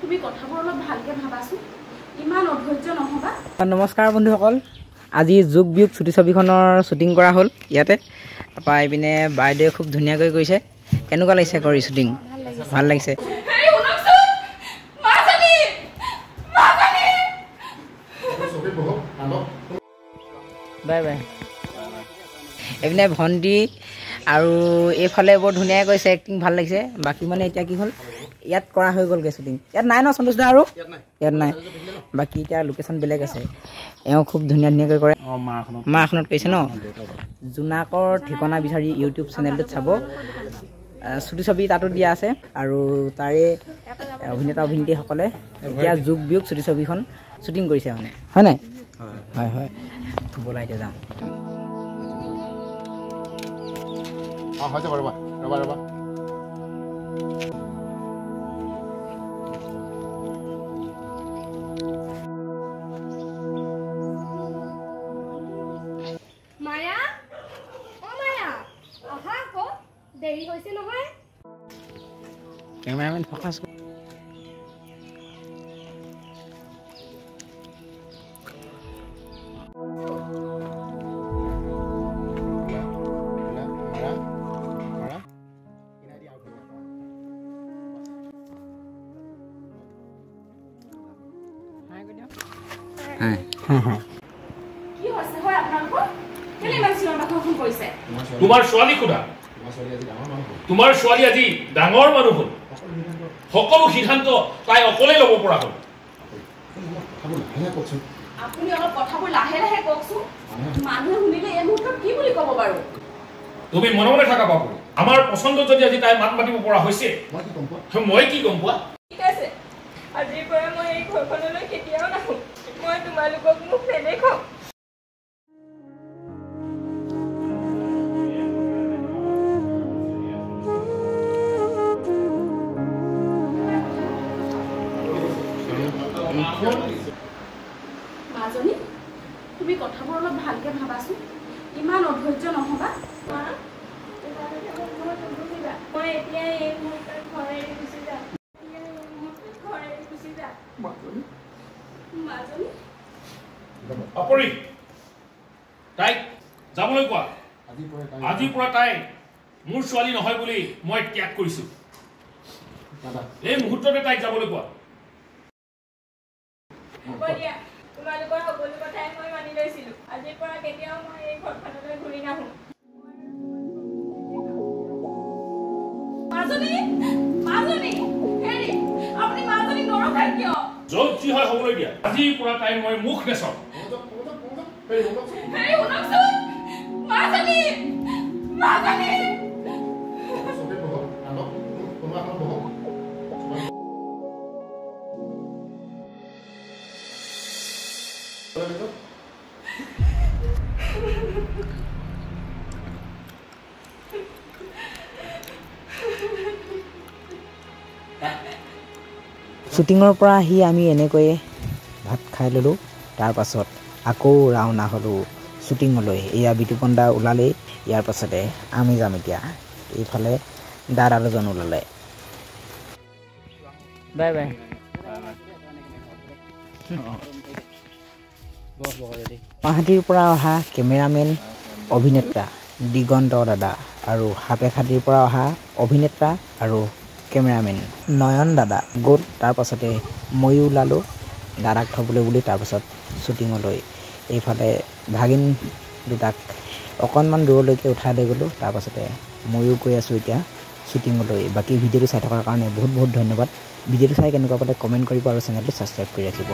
তুমি কথাবোৰ অলপ ভালকে ভাবাচোন ইমান অধৈৰ্য নহবা নমস্কাৰ বন্ধুসকল আজি যুগ বিয়োগ ছুটি ছবিখনৰ শুটিং কৰা হ'ল ইয়াতে তাৰপৰা এইপিনে বাইদেৱে খুব ধুনীয়াকৈ কৰিছে কেনেকুৱা লাগিছে কৰি শুটিং ভাল লাগিছে বাই বাই এইপিনে ভণ্টি আৰু এইফালে বৰ ধুনীয়াকৈ কৰিছে এক্টিং ভাল লাগিছে বাকী মানে এতিয়া কি হ'ল ইয়াত কৰা হৈ গ'লগৈ শ্বুটিং ইয়াত নাই ন সন্তোষ দা আৰু ইয়াত নাই বাকী এতিয়া লোকেশ্যন বেলেগ আছে এওঁ খুব ধুনীয়াকৈ কৰে মাখনত কৰিছে ন জোনাকৰ ঠিকনা বিচাৰি ইউটিউব চেনেলটোত চাব ছুটি ছবি তাতো দিয়া আছে আৰু তাৰে অভিনেতা অভিনেত্ৰীসকলে এতিয়া যুগ বিয়োগ ছুটি ছবিখন শ্বুটিং কৰিছে মানে হয় নাই হয় হয় ব'লা এতিয়া যাম ৰবা মায়া ও মায়া আহা কো দেৰি হৈছে নহয় কেমেৰামেন ফকাছ কি হৈছে হয় আপোনালোকৰ কেলে ইমান চিঞৰ বাখৰ ফোন কৰিছে তোমাৰ ছোৱালী কোনা তোমাৰ ছোৱালী আজি ডাঙৰ মানুহ হ'ল সকলো সিদ্ধান্ত তাই অকলে ল'ব পৰা হ'ল আপুনি অলপ কথাবোৰ লাহে লাহে কওকচোন মানুহে শুনিলে এই মুহূৰ্তত কি বুলি ক'ব বাৰু তুমি মনে মনে থাকা বাবু আমাৰ পছন্দ যদি আজি তাই মাত মাতিব পৰা হৈছে মই কি গম পোৱা ঠিক আছে আজিৰ পৰা মই এই ঘৰখনলৈ কেতিয়াও নাহো মই তোমালোকক মোক নেদেখাওঁ মাজনী তুমি কথাবোৰ অলপ ভালকে ভাবাচোন ইমান অধৈৰ্য নহবা মই এতিয়া এই মুহূৰ্তত ঘৰ এৰি গুচি যাম মাজনী অপৰি তাইক যাবলৈ কোৱা আজিৰ পৰা তাই মোৰ ছোৱালী নহয় বুলি মই ত্যাগ কৰিছো এই মুহূৰ্ততে তাইক যাবলৈ কোৱা হ'ব দিয়া তোমালোকৰ সকলো কথাই মই মানি লৈছিলো আজিৰ পৰা কেতিয়াও মই এই ঘৰখনলৈ ঘূৰি নাহো মাজনী মাজনী হেৰি আপুনি মাজনী নৰখাই কিয় য'ত যি হয় হ'বলৈ দিয়া আজিৰ পৰা তাইৰ মই মুখ নেচাওঁ হেৰি শুনকচোন মাজনী মাজনী শ্বুটিঙৰ পৰা আহি আমি এনেকৈয়ে ভাত খাই ল'লোঁ তাৰপাছত আকৌ ৰাওনা হ'লোঁ শ্বুটিঙলৈ এয়া বিতুপন দা ওলালেই ইয়াৰ পাছতে আমি যাম এতিয়া এইফালে দাদা দুজন ওলালে বাই বাই গুৱাহাটীৰ পৰা অহা কেমেৰামেন অভিনেতা দিগন্ত দাদা আৰু সাপেখাতিৰ পৰা অহা অভিনেতা আৰু কেমেৰামেন নয়ন দাদা গ'ল তাৰপাছতে ময়ো ওলালোঁ দাদাক থ'বলৈ বুলি তাৰপাছত শ্বুটিঙলৈ এইফালে ভাগিন দুটাক অকণমান দূৰলৈকে উঠাই লৈ গ'লোঁ তাৰপাছতে ময়ো গৈ আছোঁ এতিয়া শ্বুটিঙলৈ বাকী ভিডিঅ'টো চাই থকাৰ কাৰণে বহুত বহুত ধন্যবাদ ভিডিঅ'টো চাই কেনেকুৱা পালে কমেণ্ট কৰিব আৰু চেনেলটো ছাবস্ক্ৰাইব কৰি ৰাখিব